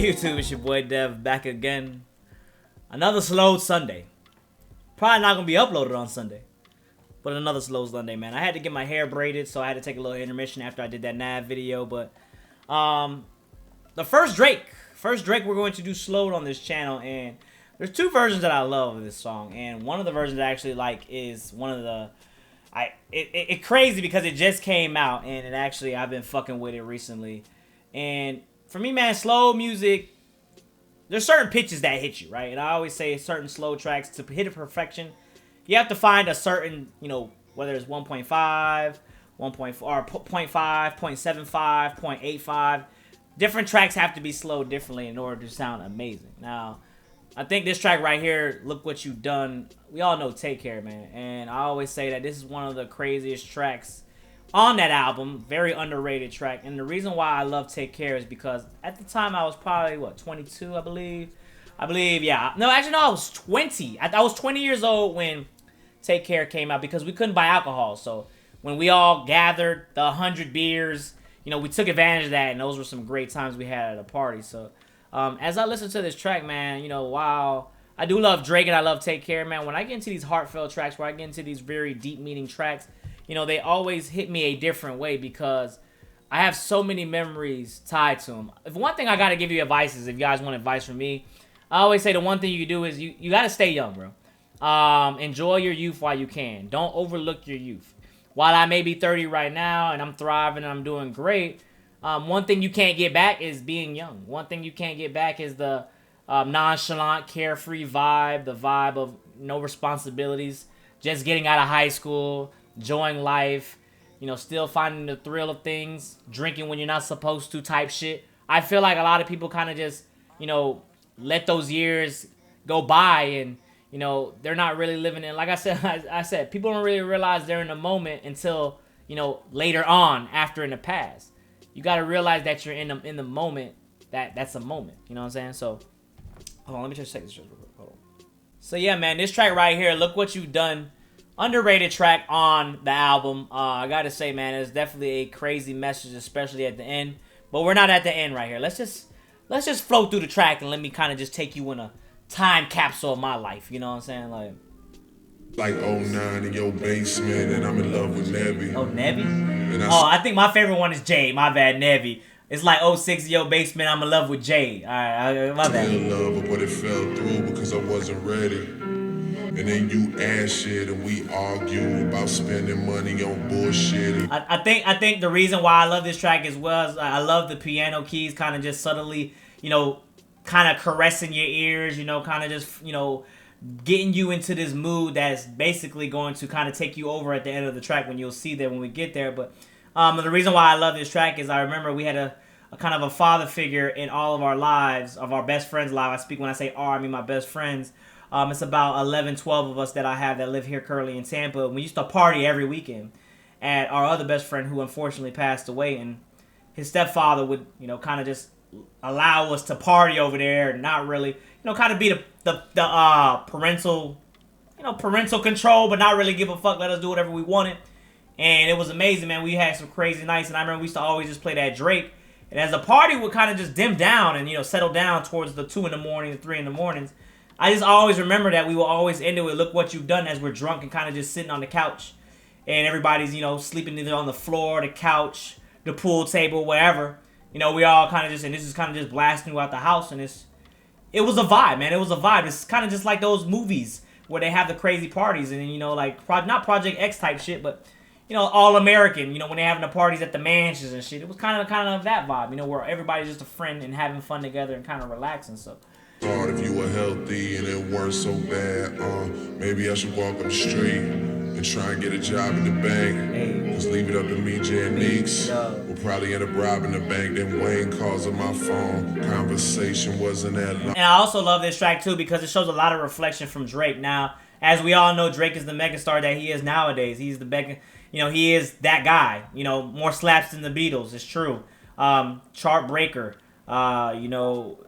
Hey YouTube, it's your boy Dev back again. Another Slowed Sunday. Probably not gonna be uploaded on Sunday, but another Slowed Sunday, man. I had to get my hair braided, so I had to take a little intermission after I did that Nav video. But the first Drake we're going to do slowed on this channel, and there's two versions that I love of this song, and one of the versions I actually like is one of the it's crazy because it just came out, and it actually I've been fucking with it recently. And for me, man, slow music, there's certain pitches that hit you, right? And I always say certain slow tracks, to hit it perfection, you have to find a certain, you know, whether it's 1.5, 1.4, or 0.5, 0.75, 0.85. Different tracks have to be slowed differently in order to sound amazing. Now, I think this track right here, Look What You've Done, we all know Take Care, man. And I always say that this is one of the craziest tracks on that album. Very underrated track. And the reason why I love Take Care is because at the time I was probably, what, 22, I believe? Yeah. No, actually, no, I was 20. I was 20 years old when Take Care came out because we couldn't buy alcohol. So when we all gathered, the 100 beers, you know, we took advantage of that, and those were some great times we had at a party. So as I listen to this track, man, you know, while I do love Drake and I love Take Care, man, when I get into these heartfelt tracks, where I get into these very deep meaning tracks, you know, they always hit me a different way because I have so many memories tied to them. If one thing I got to give you advice is, if you guys want advice from me, I always say the one thing you do is you got to stay young, bro. Enjoy your youth while you can. Don't overlook your youth. While I may be 30 right now and I'm thriving and I'm doing great, one thing you can't get back is being young. One thing you can't get back is the nonchalant, carefree vibe, the vibe of no responsibilities, just getting out of high school, enjoying life, you know, still finding the thrill of things, drinking when you're not supposed to type shit. I feel like a lot of people kind of just, you know, let those years go by, and, you know, they're not really living in, like I said, people don't really realize they're in the moment until, you know, later on, after in the past. You got to realize that you're in the moment, that's a moment, you know what I'm saying? So, hold on, let me just check this real quick. Hold on. So yeah, man, this track right here, Look What You've Done, underrated track on the album. I gotta say, man, it's definitely a crazy message, especially at the end. But we're not at the end right here. Let's just flow through the track and let me kind of just take you in a time capsule of my life. You know what I'm saying? Like '09 in your basement, and I'm in love with Meami. Oh, Nevi? I think my favorite one is Jay. My bad, Nevi. It's like '06 in your basement, I'm in love with Jay. Alright, my bad. In love, but it fell through because I wasn't ready. And then you ask shit, and we argue about spending money on bullshit. I think the reason why I love this track as well is I love the piano keys kind of just subtly, you know, kind of caressing your ears, you know, kind of just, you know, getting you into this mood that's basically going to kind of take you over at the end of the track, when you'll see that when we get there. But the reason why I love this track is I remember we had a kind of a father figure in all of our lives, of our best friends' lives. I speak when I say our, I mean my best friends. It's about 11, 12 of us that I have that live here currently in Tampa. We used to party every weekend at our other best friend, who unfortunately passed away, and his stepfather would, you know, kind of just allow us to party over there and not really, you know, kind of be the parental, you know, parental control, but not really give a fuck, let us do whatever we wanted. And it was amazing, man. We had some crazy nights, and I remember we used to always just play that Drake. And as the party would kind of just dim down and, you know, settle down towards the 2 in the morning, the 3 in the mornings, I just always remember that we will always end it with Look What You've Done, as we're drunk and kind of just sitting on the couch. And everybody's, you know, sleeping either on the floor, the couch, the pool table, whatever. You know, we all kind of just, and this is kind of just blasting throughout the house. And it was a vibe, man. It was a vibe. It's kind of just like those movies where they have the crazy parties. And, you know, like, not Project X type shit, but, you know, All American, you know, when they're having the parties at the mansions and shit. It was kind of that vibe, you know, where everybody's just a friend and having fun together and kind of relaxing. So hard if you were healthy and it weren't so bad. Maybe I should walk up the street and try and get a job in the bank. Just leave it up to me, Jay and Neeks. We'll probably end up robbing the bank. Then Wayne calls on my phone. Conversation wasn't that long. And I also love this track too because it shows a lot of reflection from Drake. Now, as we all know, Drake is the megastar that he is nowadays. He's the you know, he is that guy. You know, more slaps than the Beatles. It's true. Chart breaker. You know,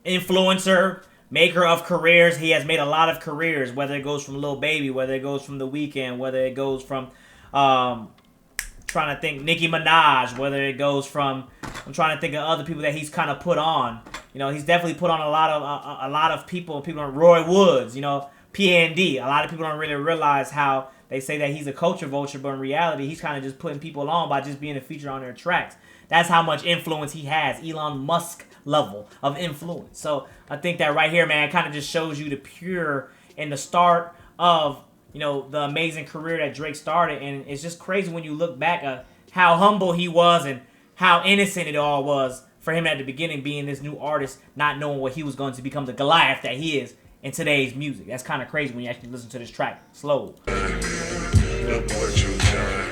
influencer, maker of careers. He has made a lot of careers, whether it goes from Lil Baby, whether it goes from The Weeknd, whether it goes from trying to think, Nicki Minaj, whether it goes from I'm trying to think of other people that he's kind of put on. You know, he's definitely put on a lot of people. People like Roy Woods, you know, P&D. A lot of people don't really realize how they say that he's a culture vulture, but in reality, he's kind of just putting people on by just being a feature on their tracks. That's how much influence he has. Elon Musk level of influence. So I think that right here, man, kind of just shows you the pure and the start of, you know, the amazing career that Drake started. And it's just crazy when you look back at how humble he was and how innocent it all was for him at the beginning, being this new artist, not knowing what he was going to become, the Goliath that he is in today's music. That's kind of crazy when you actually listen to this track. Slow. Look what you done.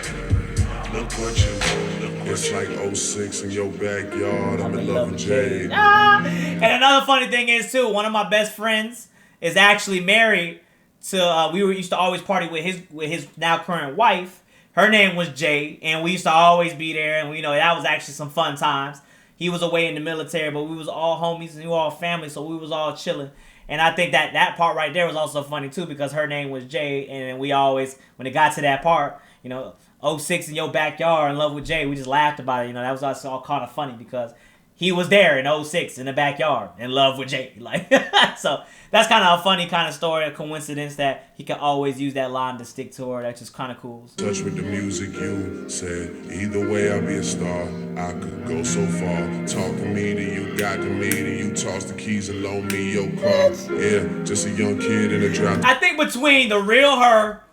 Look what you done. It's like 06 in your backyard. I'm in love with Jade. And another funny thing is, too, one of my best friends is actually married to, we used to always party with his now current wife. Her name was Jay, and we used to always be there, and, you know, that was actually some fun times. He was away in the military, but we was all homies and we were all family, so we was all chilling. And I think that part right there was also funny, too, because her name was Jay, and we always, when it got to that part, you know, 06 in your backyard, in love with Jay, we just laughed about it. You know, that was also all kind of funny because he was there in 06 in the backyard, in love with Jay. Like, so that's kind of a funny kind of story, a coincidence that he can always use that line to stick to her. That's just kind of cool. Touch with the music, you said, either way I'll be a star. I could go so far. Talk to me, then you got to me, then you toss the keys and loan me your car. Yeah, just a young kid in a drop. I think between The Real Her,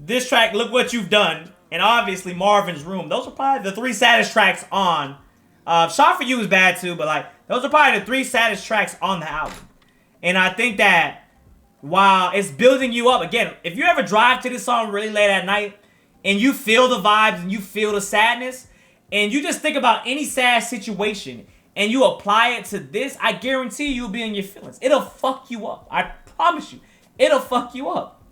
this track, Look What You've Done, and obviously Marvin's Room, those are probably the three saddest tracks on. Shot For You is bad too, but like those are probably the three saddest tracks on the album. And I think that while it's building you up, again, if you ever drive to this song really late at night and you feel the vibes and you feel the sadness, and you just think about any sad situation and you apply it to this, I guarantee you'll be in your feelings. It'll fuck you up. I promise you. It'll fuck you up.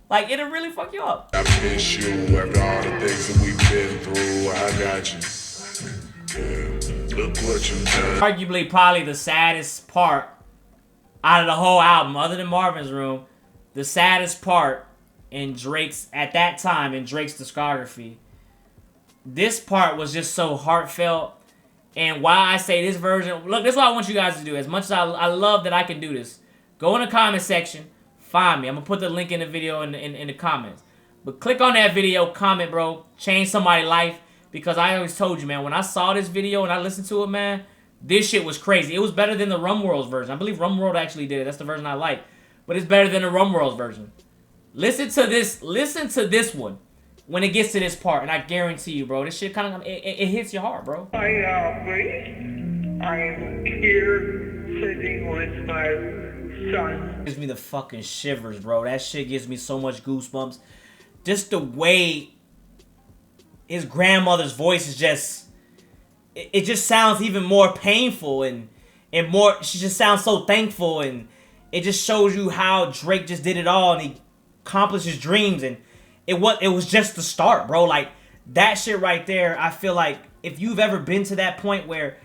Like, it'll really fuck you up. I miss you after all the things that we've been through. I got you. Yeah, look what you've done. Arguably, probably the saddest part out of the whole album, other than Marvin's Room, the saddest part in Drake's, at that time, in Drake's discography. This part was just so heartfelt. And why I say this version, look, this is what I want you guys to do. As much as I love that I can do this, go in the comment section, find me. I'm going to put the link in the video in the comments. But click on that video, comment, bro. Change somebody's life. Because I always told you, man, when I saw this video and I listened to it, man, this shit was crazy. It was better than the Rum World's version. I believe Rum World actually did it. That's the version I like. But it's better than the Rum World's version. Listen to this one when it gets to this part. And I guarantee you, bro, this shit kind of, it hits your heart, bro. I am here sitting with my son. Gives me the fucking shivers, bro. That shit gives me so much goosebumps. Just the way his grandmother's voice is just, it just sounds even more painful and more, she just sounds so thankful, and it just shows you how Drake just did it all and he accomplished his dreams, and it was just the start, bro. Like, that shit right there, I feel like if you've ever been to that point where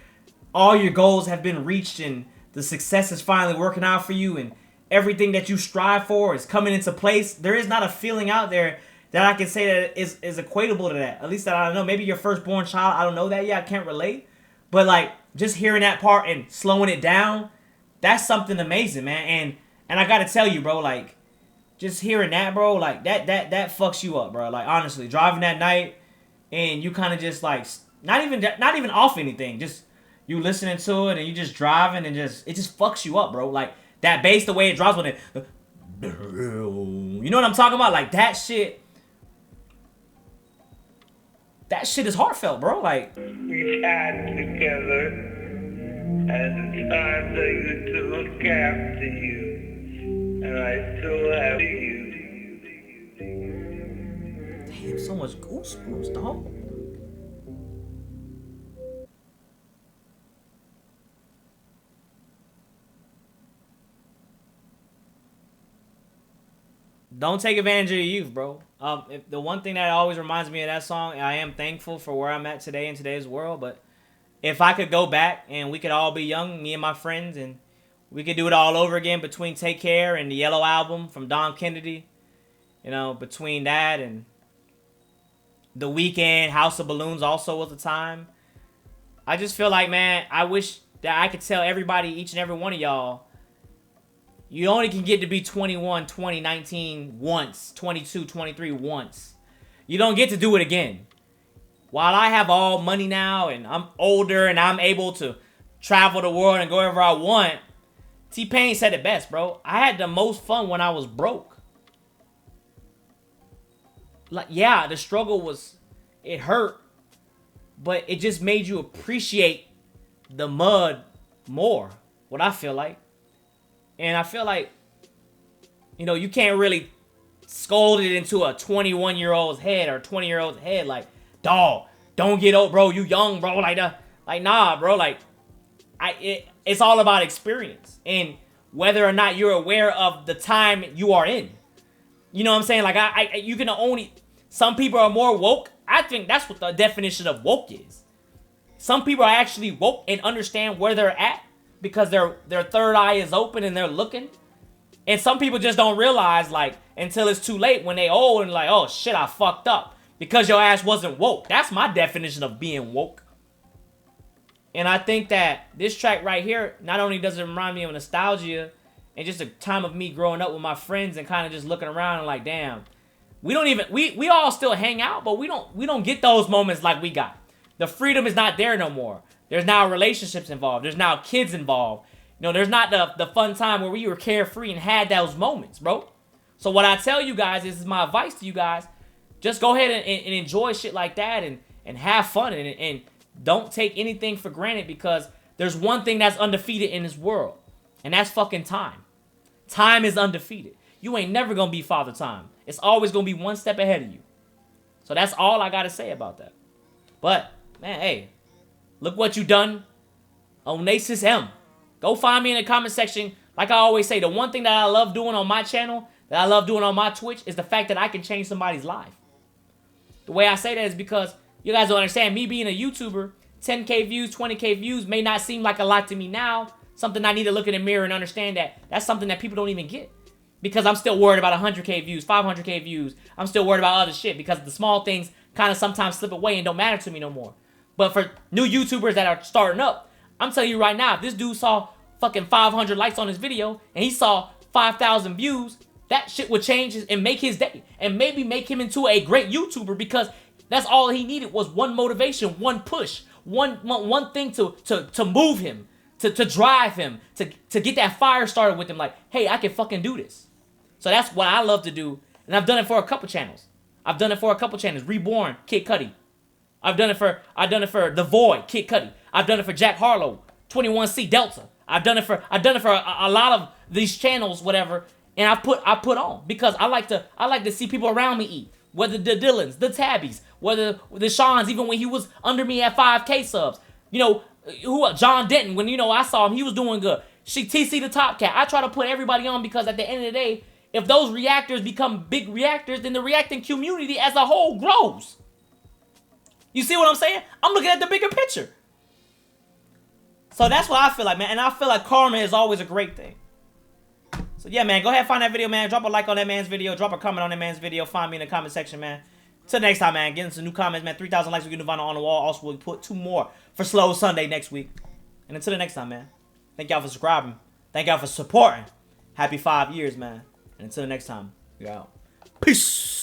all your goals have been reached and the success is finally working out for you and everything that you strive for is coming into place, there is not a feeling out there that I can say that is equatable to that. At least that I don't know. Maybe your firstborn child, I don't know that yet. I can't relate. But like, just hearing that part and slowing it down, that's something amazing, man. And I gotta tell you, bro, like, just hearing that, bro, like, that fucks you up, bro. Like, honestly, driving that night and you kind of just like, not even off anything, just you listening to it and you just driving and it just fucks you up, bro. Like, that bass, the way it drops when it, you know what I'm talking about? Like, that shit is heartfelt, bro. Like, We've had together, and it's time for you to look after you, and I still have you. damn, so much goosebumps, dog. Don't take advantage of your youth, bro. If the one thing that always reminds me of that song, I am thankful for where I'm at today in today's world, but if I could go back and we could all be young, me and my friends, and we could do it all over again between Take Care and the Yellow Album from Don Kennedy, you know, between that and The Weeknd, House of Balloons also was a time. I just feel like, man, I wish that I could tell everybody, each and every one of y'all, you only can get to be 21, 20, 19 once, 22, 23 once. You don't get to do it again. While I have all money now and I'm older and I'm able to travel the world and go wherever I want, T-Pain said it best, bro. I had the most fun when I was broke. Like, yeah, the struggle was, it hurt, but it just made you appreciate the mud more, what I feel like. And I feel like, you know, you can't really scold it into a 21-year-old's head or 20-year-old's head like, dog, don't get old, bro, you young, bro, like that. Like, nah, bro, like, it's all about experience and whether or not you're aware of the time you are in. You know what I'm saying? Like, you can only, some people are more woke. I think that's what the definition of woke is. Some people are actually woke and understand where they're at because their third eye is open and they're looking. And some people just don't realize, like, until it's too late when they old and like, oh shit, I fucked up because your ass wasn't woke. That's my definition of being woke. And I think that this track right here, not only does it remind me of nostalgia and just a time of me growing up with my friends and kind of just looking around and like, damn, we don't even, we all still hang out, but we don't get those moments like we got. The freedom is not there no more. There's now relationships involved. There's now kids involved. You know, there's not the fun time where we were carefree and had those moments, bro. So what I tell you guys, this is my advice to you guys, just go ahead and enjoy shit like that and have fun and don't take anything for granted because there's one thing that's undefeated in this world, and that's fucking time. Time is undefeated. You ain't never gonna be Father Time. It's always gonna be one step ahead of you. So that's all I gotta say about that. But, man, hey, look what you done. Onasis M. Go find me in the comment section. Like I always say, the one thing that I love doing on my channel, that I love doing on my Twitch, is the fact that I can change somebody's life. The way I say that is because you guys don't understand, me being a YouTuber, 10K views, 20K views may not seem like a lot to me now. Something I need to look in the mirror and understand that that's something that people don't even get. Because I'm still worried about 100K views, 500K views. I'm still worried about other shit because the small things kind of sometimes slip away and don't matter to me no more. But for new YouTubers that are starting up, I'm telling you right now, if this dude saw fucking 500 likes on his video and he saw 5,000 views, that shit would change and make his day. And maybe make him into a great YouTuber because that's all he needed was one motivation, one push, one thing to move him, to drive him, to get that fire started with him. Like, hey, I can fucking do this. So that's what I love to do. And I've done it for a couple channels. Reborn, Kid Cudi. I've done it for The Void, Kid Cudi. I've done it for Jack Harlow, 21C Delta. I've done it for a lot of these channels, whatever. And I put on because I like to see people around me eat. Whether the Dylans, the Tabbies, whether the Seans, even when he was under me at 5K subs. You know, John Denton, when, you know, I saw him, he was doing good. TC the Top Cat. I try to put everybody on because at the end of the day, if those reactors become big reactors, then the reacting community as a whole grows. You see what I'm saying? I'm looking at the bigger picture. So that's what I feel like, man. And I feel like karma is always a great thing. So yeah, man, go ahead and find that video, man. Drop a like on that man's video. Drop a comment on that man's video. Find me in the comment section, man. Till next time, man. Get into some new comments, man. 3,000 likes, we can do vinyl on the wall. Also, we'll put 2 more for Slow Sunday next week. And until the next time, man. Thank y'all for subscribing. Thank y'all for supporting. Happy 5 years, man. And until the next time, we out. Peace.